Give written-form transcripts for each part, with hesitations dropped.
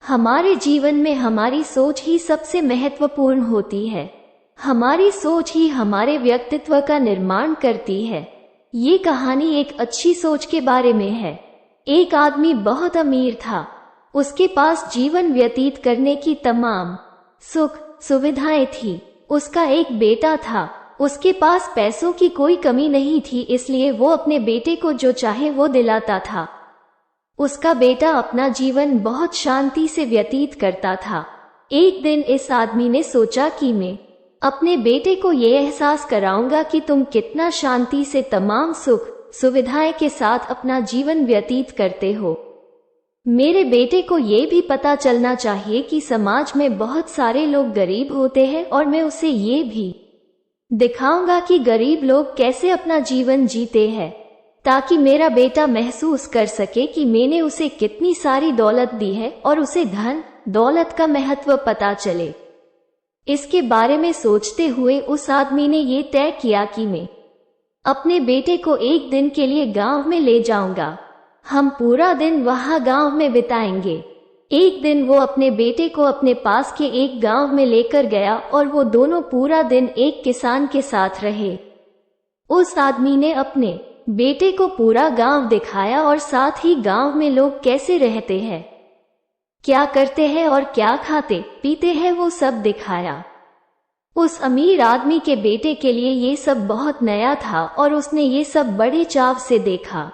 हमारे जीवन में हमारी सोच ही सबसे महत्वपूर्ण होती है। हमारी सोच ही हमारे व्यक्तित्व का निर्माण करती है। ये कहानी एक अच्छी सोच के बारे में है। एक आदमी बहुत अमीर था। उसके पास जीवन व्यतीत करने की तमाम सुख सुविधाएं थी। उसका एक बेटा था। उसके पास पैसों की कोई कमी नहीं थी, इसलिए वो अपने बेटे को जो चाहे वो दिलाता था। उसका बेटा अपना जीवन बहुत शांति से व्यतीत करता था। एक दिन इस आदमी ने सोचा कि मैं अपने बेटे को ये एहसास कराऊंगा कि तुम कितना शांति से तमाम सुख सुविधाएं के साथ अपना जीवन व्यतीत करते हो। मेरे बेटे को ये भी पता चलना चाहिए कि समाज में बहुत सारे लोग गरीब होते हैं, और मैं उसे ये भी दिखाऊंगा कि गरीब लोग कैसे अपना जीवन जीते हैं, ताकि मेरा बेटा महसूस कर सके कि मैंने उसे कितनी सारी दौलत दी है और उसे धन दौलत का महत्व पता चले। इसके बारे में सोचते हुए उस आदमी ने ये तय किया कि मैं अपने बेटे को एक दिन के लिए गांव में ले जाऊंगा। हम पूरा दिन वहां गांव में बिताएंगे। एक दिन वो अपने बेटे को अपने पास के एक गांव में लेकर गया और वो दोनों पूरा दिन एक किसान के साथ रहे। उस आदमी ने अपने बेटे को पूरा गांव दिखाया और साथ ही गांव में लोग कैसे रहते हैं, क्या करते हैं और क्या खाते पीते हैं, वो सब दिखाया। उस अमीर आदमी के बेटे के लिए ये सब बहुत नया था और उसने ये सब बड़े चाव से देखा।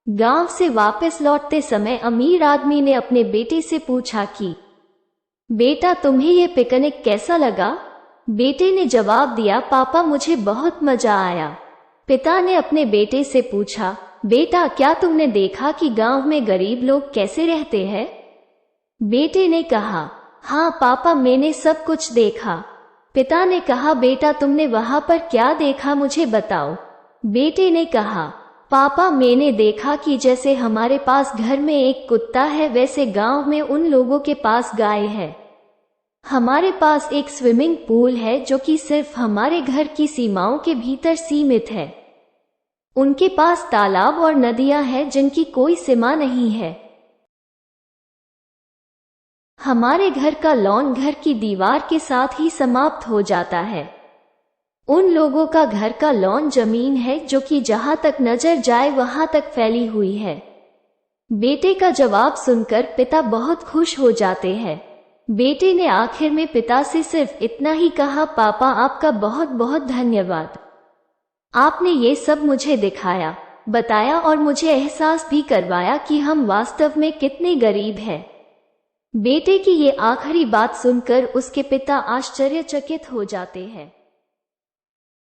गांव से वापस लौटते समय अमीर आदमी ने अपने बेटे से पूछा कि बेटा, तुम्हें ये पिकनिक कैसा लगा? बेटे ने जवाब दिया, पापा मुझे बहुत मजा आया। पिता ने अपने बेटे से पूछा, बेटा क्या तुमने देखा कि गांव में गरीब लोग कैसे रहते हैं? बेटे ने कहा, हाँ पापा मैंने सब कुछ देखा। पिता ने कहा, बेटा तुमने वहां पर क्या देखा, मुझे बताओ। बेटे ने कहा, पापा मैंने देखा कि जैसे हमारे पास घर में एक कुत्ता है, वैसे गांव में उन लोगों के पास गाय है। हमारे पास एक स्विमिंग पूल है जो कि सिर्फ हमारे घर की सीमाओं के भीतर सीमित है। उनके पास तालाब और नदियां हैं जिनकी कोई सीमा नहीं है। हमारे घर का लॉन घर की दीवार के साथ ही समाप्त हो जाता है। उन लोगों का घर का लॉन जमीन है जो कि जहां तक नजर जाए वहां तक फैली हुई है। बेटे का जवाब सुनकर पिता बहुत खुश हो जाते हैं। बेटे ने आखिर में पिता से सिर्फ इतना ही कहा, पापा आपका बहुत बहुत धन्यवाद। आपने ये सब मुझे दिखाया, बताया और मुझे एहसास भी करवाया कि हम वास्तव में कितने गरीब हैं। बेटे की ये आखिरी बात सुनकर उसके पिता आश्चर्यचकित हो जाते हैं।